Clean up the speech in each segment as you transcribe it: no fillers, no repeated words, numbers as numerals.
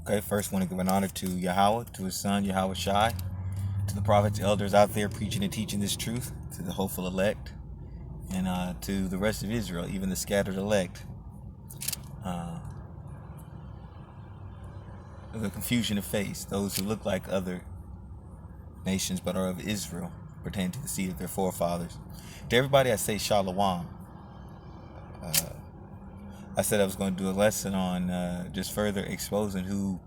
Okay, first want to give an honor to Yahweh, to his son Yahweh Shai, to the prophets, elders out there preaching and teaching this truth, to the hopeful elect, and to the rest of Israel, even the scattered elect. The confusion of face, those who look like other nations but are of Israel, pertaining to the seed of their forefathers. To everybody I say Shalom. I said I was going to do a lesson on just further exposing who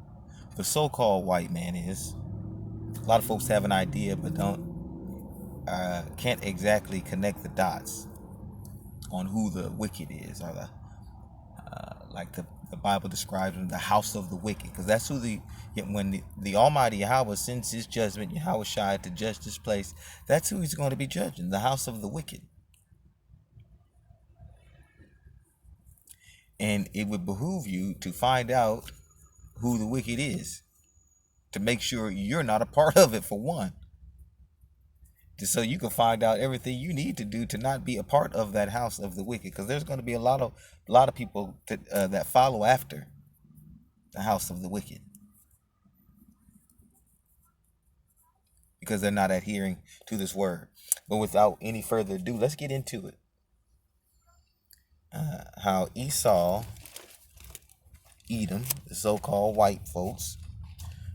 the so-called white man is. A lot of folks have an idea but can't exactly connect the dots on who the wicked is, or like the Bible describes them, the house of the wicked, because that's who when the Almighty Yahweh sends his judgment, Yahweh Shai, to judge this place, that's who he's going to be judging, the house of the wicked. And it would behoove you to find out who the wicked is, to make sure you're not a part of it, for one, so you can find out everything you need to do to not be a part of that house of the wicked, because there's going to be a lot of people that follow after the house of the wicked, because they're not adhering to this word. But without any further ado, let's get into it. How Esau, Edom, the so-called white folks,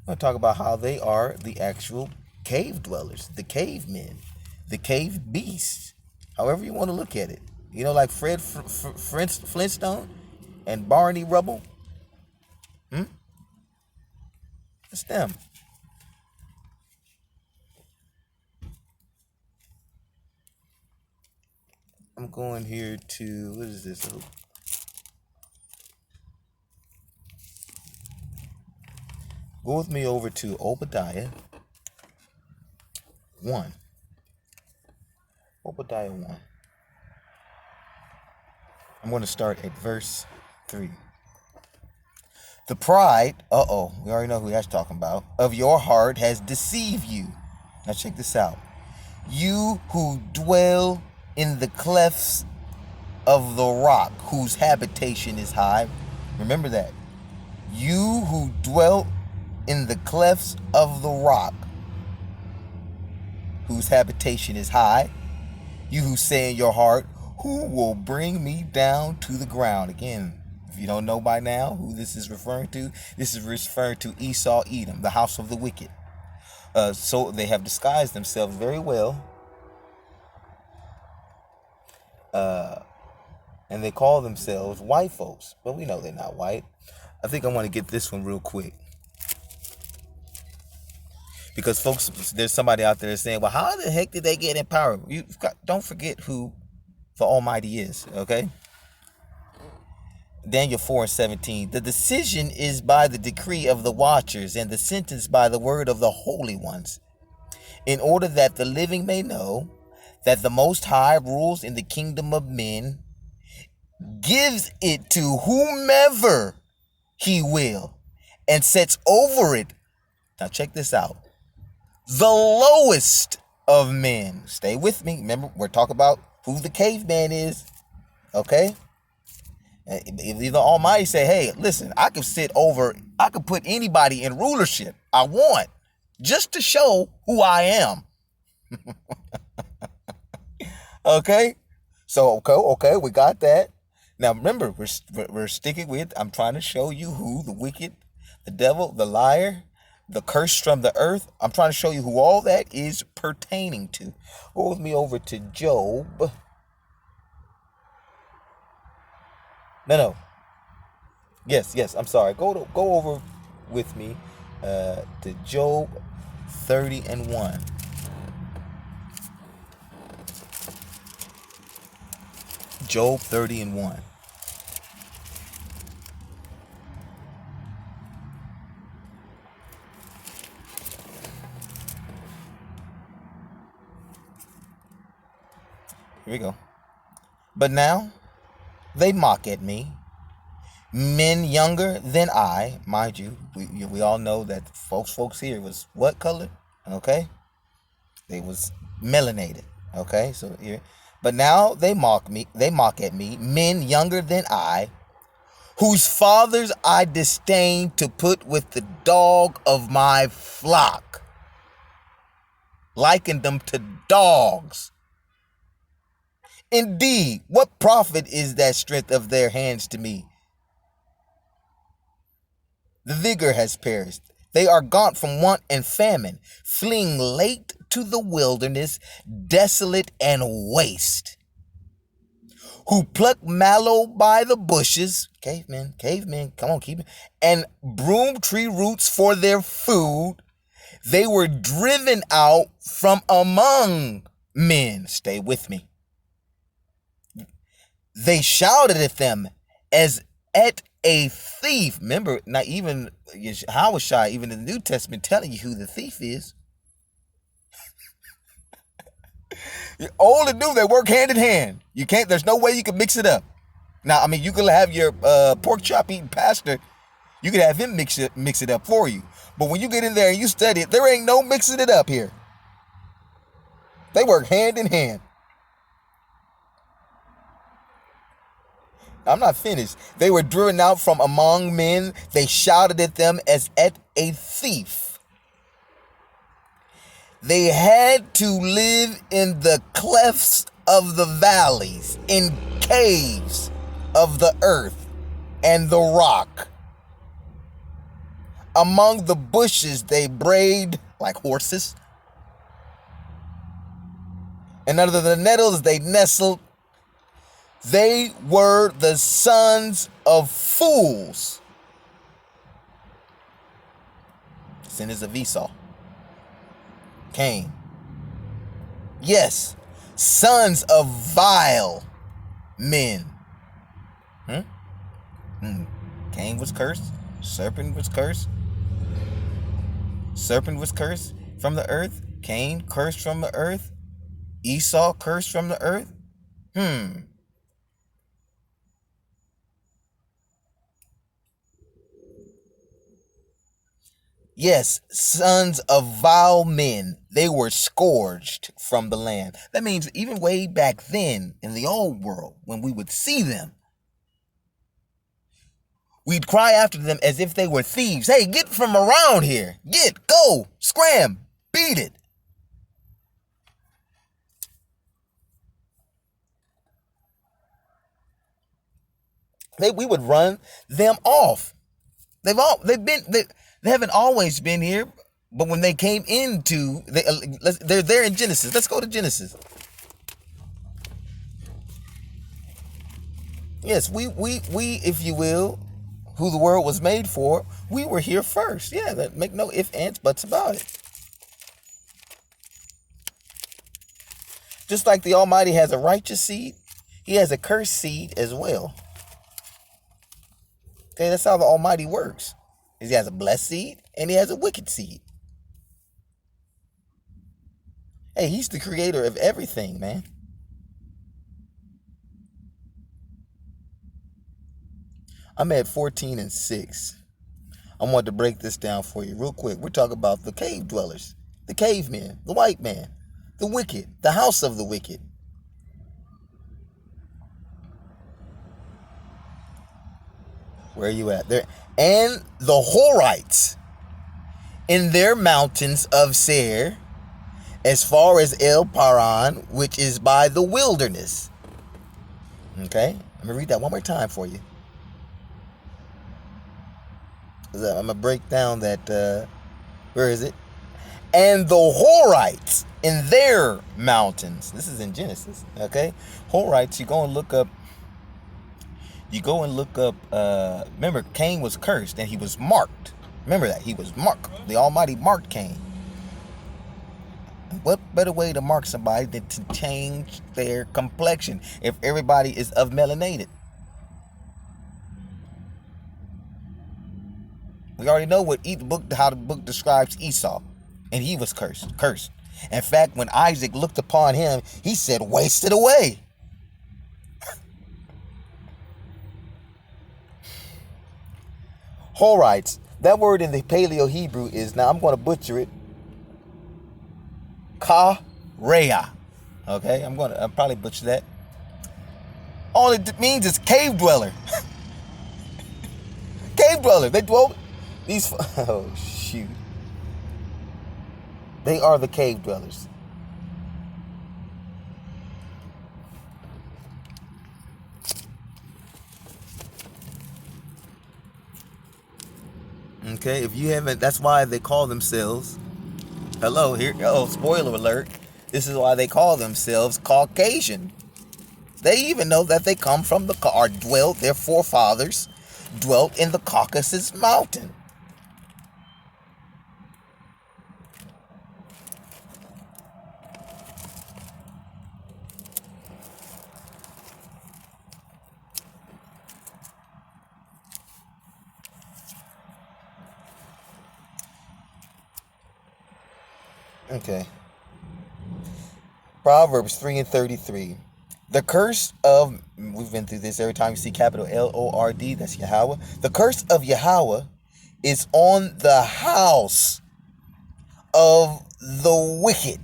I'm going to talk about how they are the actual cave dwellers, the cavemen, the cave beasts, however you want to look at it. You know, like Fred Flintstone and Barney Rubble. It's them. I'm going here to, what is this? Go with me over to Obadiah 1. Obadiah 1. I'm going to start at verse 3. The pride, we already know who that's talking about, of your heart has deceived you. Now check this out. You who dwell in the clefts of the rock, whose habitation is high. Remember that. You who dwell in the clefts of the rock, whose habitation is high. You who say in your heart, who will bring me down to the ground? Again, if you don't know by now who this is referring to, this is referring to Esau, Edom, the house of the wicked. So they have disguised themselves very well. And they call themselves white folks, but we know they're not white. I think I want to get this one real quick, because folks, there's somebody out there saying, well, how the heck did they get in power? Don't forget who the Almighty is, okay? Daniel 4:17. The decision is by the decree of the watchers, and the sentence by the word of the holy ones, in order that the living may know that the Most High rules in the kingdom of men, gives it to whomever he will, and sets over it. Now check this out. The lowest of men. Stay with me. Remember, we're talking about who the caveman is. Okay? If the Almighty say, hey, listen, I could put anybody in rulership I want, just to show who I am. Okay? So, okay, we got that. Now remember, we're sticking with, I'm trying to show you who the wicked, the devil, the liar, the curse from the earth. I'm trying to show you who all that is pertaining to. Go with me over to Job. No. Yes, I'm sorry. Go over with me to Job 30:1. Job 30:1. Here we go. But now they mock at me, men younger than I. Mind you, we all know that folks here was what color? Okay, they was melanated. Okay, so here, but now they mock at me, men younger than I, whose fathers I disdain to put with the dog of my flock, likened them to dogs. Indeed, what profit is that strength of their hands to me? The vigor has perished. They are gaunt from want and famine, fleeing late to the wilderness, desolate and waste. Who pluck mallow by the bushes, cavemen, come on, keep it, and broom tree roots for their food. They were driven out from among men. Stay with me. They shouted at them as at a thief. Remember, not even Hawashai, even in the New Testament, telling you who the thief is. Old and new, they work hand in hand. You can't, there's no way you can mix it up. Now, I mean, you could have your pork chop eating pastor, you could have him mix it up for you. But when you get in there and you study it, there ain't no mixing it up here. They work hand in hand. I'm not finished. They were driven out from among men. They shouted at them as at a thief. They had to live in the clefts of the valleys, in caves of the earth and the rock. Among the bushes they brayed like horses, and under the nettles they nestled. They were the sons of fools, descendants of Esau, Cain. Yes, sons of vile men. Cain was cursed. Serpent was cursed. Serpent was cursed from the earth. Cain cursed from the earth. Esau cursed from the earth. Yes, sons of vile men. They were scourged from the land. That means even way back then in the old world, when we would see them, we'd cry after them as if they were thieves. Hey, get from around here. Go, scram, beat it. We would run them off. They haven't always been here, but when they came into, they're there in Genesis. Let's go to Genesis. Yes, we, if you will, who the world was made for, we were here first. Yeah, that make no ifs, ands, buts about it. Just like the Almighty has a righteous seed, he has a cursed seed as well. Okay, that's how the Almighty works. He has a blessed seed and he has a wicked seed. Hey, he's the creator of everything, man. I'm at 14:6. I wanted to break this down for you real quick. We're talking about the cave dwellers, the cavemen, the white man, the wicked, the house of the wicked. Where are you at? There. And the Horites in their mountains of Seir, as far as El Paran, which is by the wilderness. Okay, let me read that one more time for you. I'm going to break down that, where is it? And the Horites in their mountains. This is in Genesis, okay? Horites, you go and look up, remember, Cain was cursed and he was marked. Remember that, he was marked. The Almighty marked Cain. What better way to mark somebody than to change their complexion if everybody is of melanated? We already know how the book describes Esau, and he was cursed. In fact, when Isaac looked upon him, he said, "Wasted away." Horites. That word in the Paleo Hebrew is, now I'm going to butcher it, Kareah. Okay, I'll probably butcher that. All it means is cave dweller. dwellers. They dwelt these. Oh shoot! They are the cave dwellers. Okay, if you haven't, that's why they call themselves. Hello, here. Oh, spoiler alert. This is why they call themselves Caucasian. They even know that they come from or dwelt, their forefathers dwelt in the Caucasus Mountain. Okay. Proverbs 3:33. The curse of, we've been through this every time you see capital Lord, that's Yahweh. The curse of Yahweh is on the house of the wicked.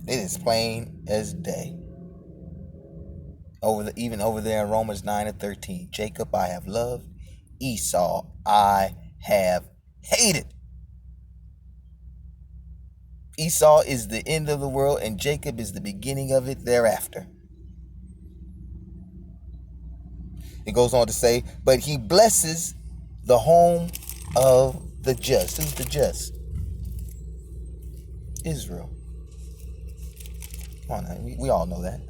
It is plain as day. Even over there in Romans 9:13. Jacob I have loved, Esau I have hated. Esau is the end of the world, and Jacob is the beginning of it thereafter. It goes on to say, but he blesses the home of the just. Who's the just? Israel. Come on now, we all know that.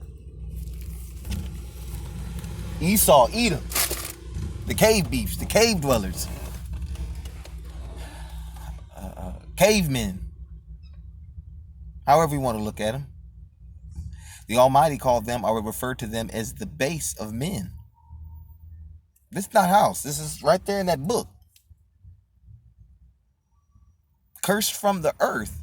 Esau, Edom, the cave beasts, the cave dwellers, cavemen, however you want to look at them. The Almighty called them, or referred to them as the base of men. This is not house. This is right there in that book. Cursed from the earth.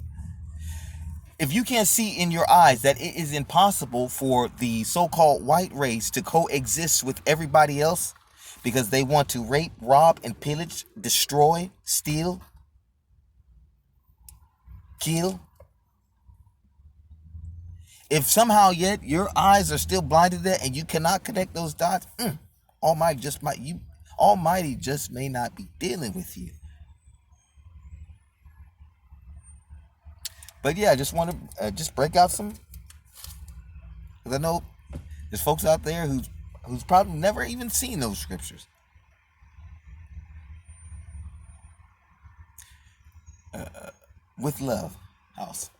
If you can't see in your eyes that it is impossible for the so-called white race to coexist with everybody else because they want to rape, rob, and pillage, destroy, steal, kill. If somehow yet your eyes are still blinded to that and you cannot connect those dots, Almighty just may not be dealing with you. But yeah, I just want to just break out some, because I know there's folks out there who's probably never even seen those scriptures. With love, house.